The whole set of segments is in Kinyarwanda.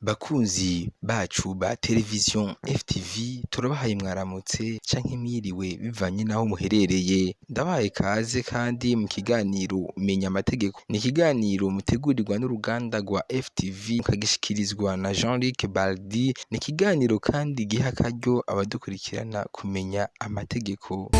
Bakunzi bacu ba televiziyo FTV turabahaye mwaramutse canke mwiriwe bivanye naho muherereye, ndabahaye kaze kandi mu kiganiro menya amategeko. Ni ikiganiro mutegurirwa n'uruganda rwa FTV mukagishikirizwa na Jean-Luc Baldi. Ni ikiganiro kandi giha akaryo abadukurikirana kumenya amategeko.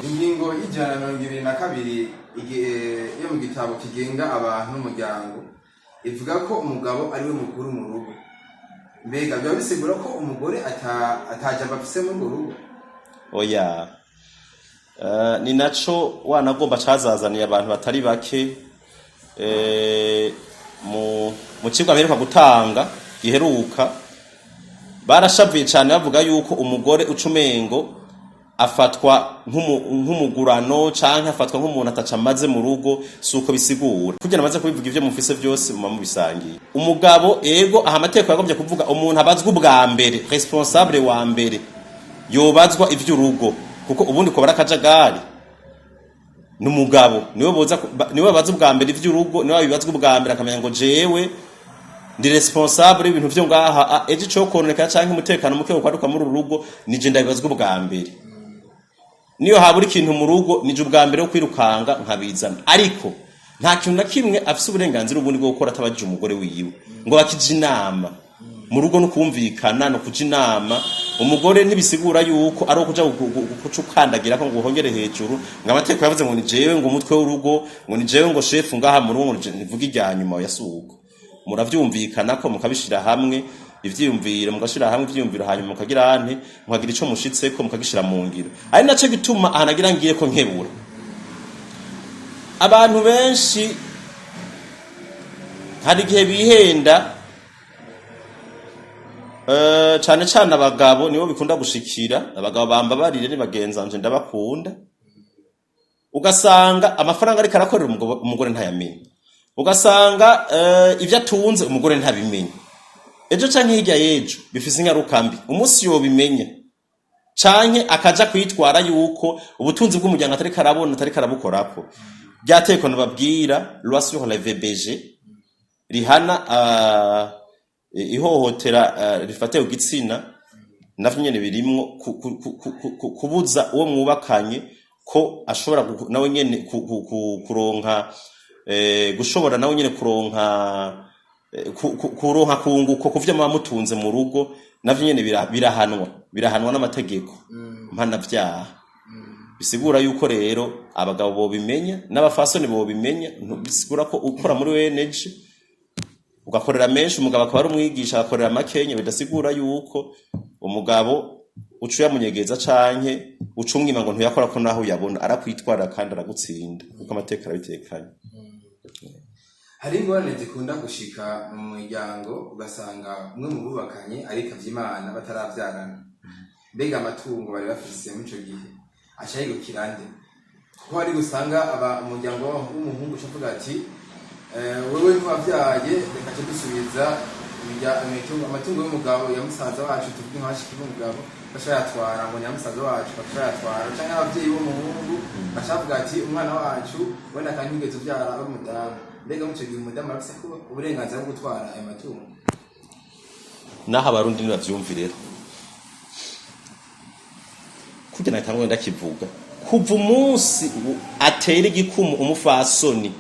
Ingingo y'ijana na 22 yo mu gitabo kigenga abantu n'umuryango ivuga ko umugabo ari we mukuru mu rugo. Mbega byo bisigura ko umugore ataja bafise mu rugo? Oya. Ni naco wanagomba cazazaniye abantu batari bake mu cigwa mperuka gutanga giheruka barashavuye cyane bavuga yuko umugore ucumengo afatwa nk'umugurano canke afatwa nk'umuntu atacamaze mu rugo suko bisigura kugira amaze kubivuga ivyo mufise byose mu bisangiye. Umugabo ego aha amateko yagombye kuvuga umuntu abazwa ubwa mbere, responsable wa mbere yobazwa ivy'urugo kuko ubundi ko barakajagari n'umugabo niwe baza ubwa mbere ivy'urugo, niwe bibazwa ubwa mbere akamenya ngo jewe ndi responsable ibintu vyo ngaha eje cyo kononeka canke umutekano muke ukwaduka muri urugo nije ndabibazwa ubwa mbere. Niyo habura ikintu mu rugo nije ubwa mbere wo kwirukanga nkabizana, ariko nta kintu na kimwe afise uburenganzira ubundi bwo gukora atabaje umugore wiwe ngo bakije inama mu rugo no kumvikana no kuja inama. Umugore ntibisigura yuko ari ukuja gucukandagira ko ngo hongere hejuru ngo amateko yavuze ngo ni jewe ngo umutwe w'urugo ngo ni jewe ngo chef ngaha mu rugo nivuga ijyanyuma yasuko. Muravyumvikana ko mukabishira hamwe ivyiyumviro mugashira hamwe ivyiyumviro hanyuma mukagira ante mukagira ico mushitse ko mukagishira mu ngiro. Ari naco gituma ahanagira ngiye ko nkebura abantu benshi hari gihe bihenda cyane cyane abagabo nibo bikunda gushikira. Abagabo bambabarire ni bagenzanje ndabakunda, ugasanga amafaranga ari karakorera umugore ntayamenye, ugasanga ivyo atunze umugore ntabimenye. Ejo canke hirya yejo bifise ingaruka mbi umunsi yo bimenya canke akaja kwitwara yuko ubutunzi bw'umuryango atari karabona atari karabukorako. Byateko nababwira loi sur le VBG rihana ihohotera rifate ugitsina navyo nyene birimwo kubuza uwo mwubakanye ko ashobora nawe nyene kuronka gushobora nawe nyene kuronka kunguko kuvya mutunze mu rugo navyo nyene birahanwa n'amategeko mpana vyaha. Bisigura yuko rero abagabo bo bimenya n'abafasoni bo bimenya. Bisigura ko ukora muri weneje ugakorera menshi umugabo akaba ari umwigisha akorera makenya, bidasigura yuko umugabo ucuya munyegeza canke ucumwima ngo ntuyakora ko naho yabona arakwitwara kandi aragutsinda kuko amateka arabitekanye. Hari ingorane zikunda gushika mu muryango ugasanga umwe mu bubakanye ariko avyimana bataravyarana. Mbega amatungo bari bafise mu ico gihe acayigukira nde? Ko hari gusanga umuryango w'umuhungu ucavuga ati wewe ntwavyaye reka cyo dusubiza amatungo y'umugabo ya musaza wacu tuvuge nk'abashiki b'umugabo bashayatwara ngo nyamusaza wacu bashayatwara canke abavyeyi b'umuhungu bashavuga ati umwana wacu wenda kandi ngeze uvyara ari umudamu. Mbega mu cyo gihe umudamu arafise ko uburenganzira bwo gutwara ayo matungo? Naho abarundi nibavyumvirero kugira natangwe ndakivuga kuva umunsi atera igikumu umufasoni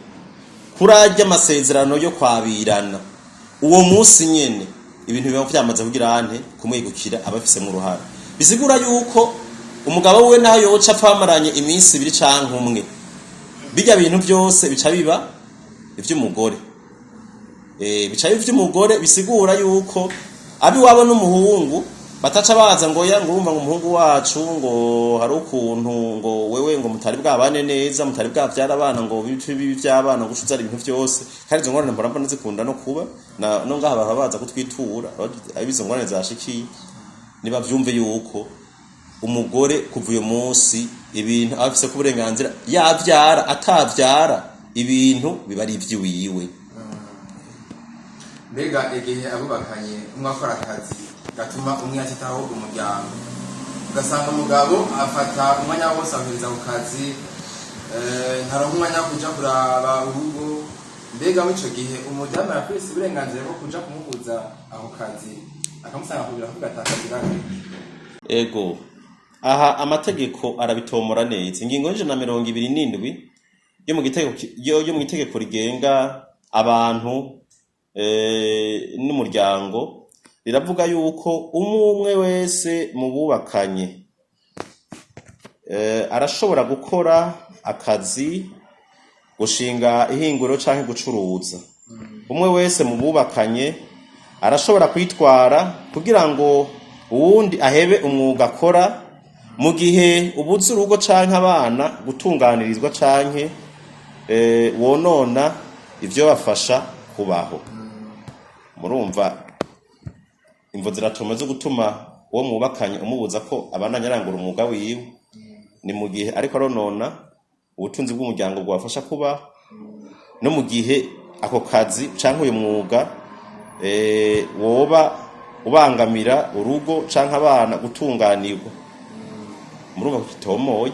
kurajya amasezerano yo kwabirana uwo munsi nyene ibintu biba vyamaze kugira ante kumwegukira abafise mu ruhara. Bisigura yuko umugabo we naho yoca apfamaranye iminsi 2 canke umwe bijya bintu byose bica biba ivy'umugore bica ivy'umugore. Bisigura yuko abi wabo n'umuhungu bataca baza ngo ya ngurumva ngo umuhungu wacu ngo hari ukuntu ngo wewe ngo mutari bwabane neza mutari bwavyara abana ngo bibi vy'abana gushuza ibintu byose. Kandi izo ngorane mbona zikunda no kuba no ngaha babaza kutwitura abizo ngorane zashikiye. Niba vyumve yuko umugore kuva uyo munsi ibintu afise ku burenganzira yavyara atavyara ibintu biba ari ivy'iwiwe. Mbega igihe abubakanye umwakora akazi gatuma umwe atitaho umuryango ugasanga umugabo afata umwanya wose ahuriza ku kazi ntaronka umwanya wo kuja kuraba urugo. Mbega muri ico gihe umudamu arafise uburenganzira bwo kuja kumubuza ako kazi akamusanga kugira kuvuga atakazirana. Ego aha amategeko arabitomora neza. Ingingo y'127 yo mu gitegeko rigenga abantu n'umuryango riravuga yuko umwe wese mu bubakanye arashobora gukora akazi, gushinga ihinguriro canke gucuruza. Umwe wese mu bubakanye arashobora kwitwara kugira ngo uwundi ahebe umwuga akora mu gihe ubuze urugo canke abana gutunganirizwa canke wonona ivyo bafasha kubaho. Murumva imvo ziratuma zo gutuma uwo mwubakanye umubuza ko abana nyarangura umwuga wiwe, ni mu gihe ariko aronona ubutunzi bw'umuryango bwafasha kuba, no mu gihe ako kazi canke uyu mwuga woba ubangamira urugo canke abana gutunganirwa. Murumva kitomoye.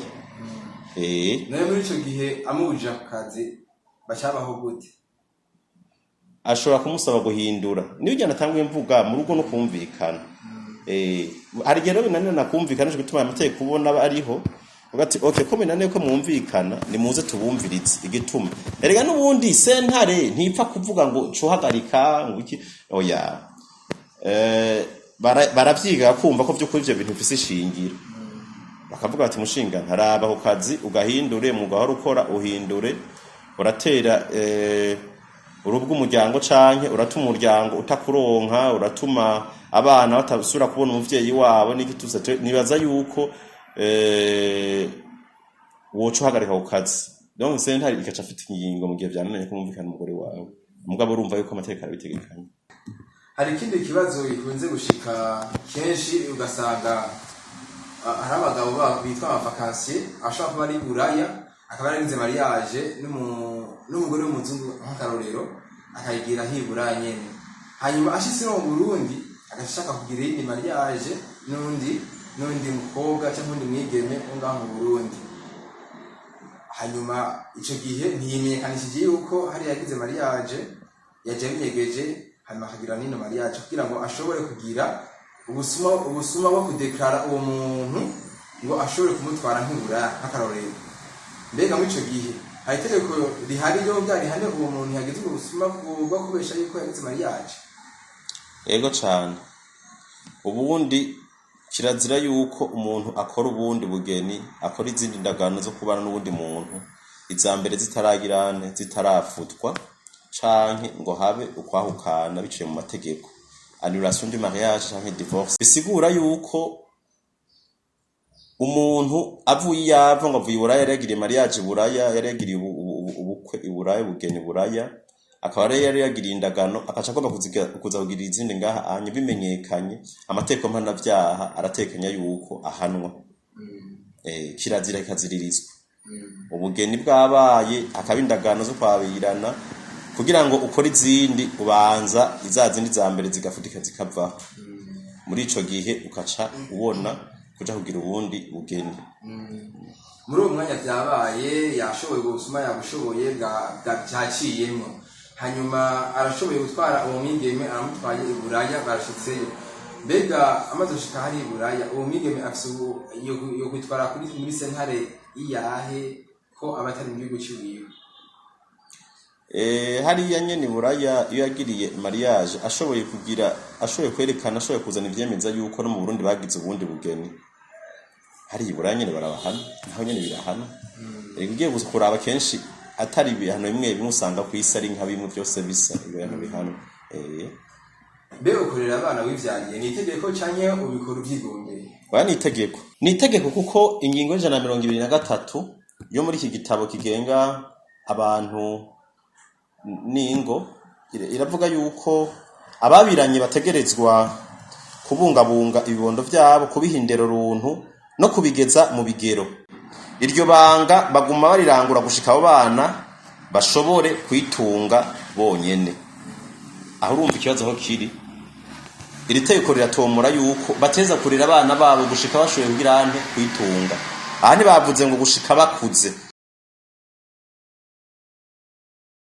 Nayo muri ico gihe amubujije ako kazi bacabaho gute? Ashobora kumusaba guhindura. Niyo ujyana tanguye mvuga mu rugo no kumvikana. Hari gero binanira nakumvikana cyo gutuma amategeko kubona ariho. Ugati okay ko binaniye ko mwumvikana ni muze tubumviritse igituma. Erega nubundi sentare ntipfa kuvuga ngo cuhagarika ngo iki oya. Baravyiga kumva ko byo kuri ivyo bintu bifise ishingiro. Bakavuga ati mushinga ntaraba ku kazi ugahindure mu gahora ukora uhindure uratera urubwo umuryango canke uratuma umuryango utakuronka, uratuma abana batasubira kubona umuvyeyi wabo n'igituza. Nibaza yuko woco hagarika ku kazi. Donc sentare ikaca afite ingingo mu gihe byanananye kumvikana umugore wawe. Mugabo urumva yuko amategeko arabitegekanye. Hari ikindi kibazo gikunze gushika kenshi ugasanga hari abagabo bitwa abavakansiye ashobora kuba ari buraya akaba yarigize mariage n'umugore w'umuzungu nk'akarorero akayigira hiburaya nyene, hanyuma ashitse mu Burundi agashaka kugira iyindi mariage n'undi mukobwa cyangwa undi mwigeme ngaho mu Burundi. Hanyuma ico gihe ntiyimenyekanishije yuko hari yagize mariage yaje binyegeje, hanyuma akagira n'ino mariage kugira ngo ashobore kugira ubusuma bwo kudeklara uwo muntu ngo ashobore kumutwara nk'ibura nk'akarorero. Mbega muri ico gihe hari itegeko rihari ryo ryarihane uwo muntu yagize ubusuma bwo kubesha yuko yagize mariage? Ego cane. Ubundi kirazira yuko umuntu akora ubundi bugeni, akora izindi ndagano zo kubana n'ubundi muntu izambere zitaragirane zitarafutwa canke ngo habe ukwahukana biciye mu mategeko. Annulation du mariage canke divorce bisigura yuko umuntu avuye yava ngo avuye buraya yaragiriye mariage buraya, yaragiriye ubukwe buraya, ubugeni buraya, akaba yari yagiriye indagano akaca agomba kuza kugira izindi ngaha anye bimenyekanye amategeko mpanavyaha aratekanya yuko ahanwa. Kirazira ikaziririzwa. Ubugeni bwabaye akaba indagano zo kwabirana kugira ngo ukora izindi ubanza izazindi za mbere zigafutika zikava. Muri ico gihe ukaca ubona kuja kugira ubundi bugeni. Muri uwo mwanya vyabaye yashoboye gusuma yabushoboye byaciyemwo, hanyuma arashoboye gutwara uwo mwigeme aramutwaye iburaya barashitseyo. Mbega amaze gushika hari iburaya uwo mwigeme afise yo kwitwara muri sentare iyahe ko abatari mu gihugu ciwiwe? Hariya nyene buraya iyo yagiriye mariage ashoboye kwerekana, ashoboye kuzana ivyemeza yuko no mu Burundi bagize ubundi bugeni, hari buraya nyene barabahana naho nyene birahana. Ugiye kuraba kenshi atari ibihano bimwe usanga kw'isi ari nka bimwe byose bisa ibihano bihano. Mbega ukorera abana wivyariye ni itegeko canke ubikora uvyigombeye? Ni itegeko kuko ingingo y'123 yo muri iki gitabo kigenga abantu n'ingo iravuga yuko ababiranye bategerezwa kubungabunga ibibondo vyabo, kubihindera runtu no kubigeza mu bigero. Iryo banga baguma barirangura gushika abo bana bashobore kwitunga bonyene. Aho urumva ikibazo aho kiri, iri tegeko riratomora yuko bateza kurera abana babo gushika bashoboye kugira ante kwitunga. Aha ntibavuze ngo gushika bakuze,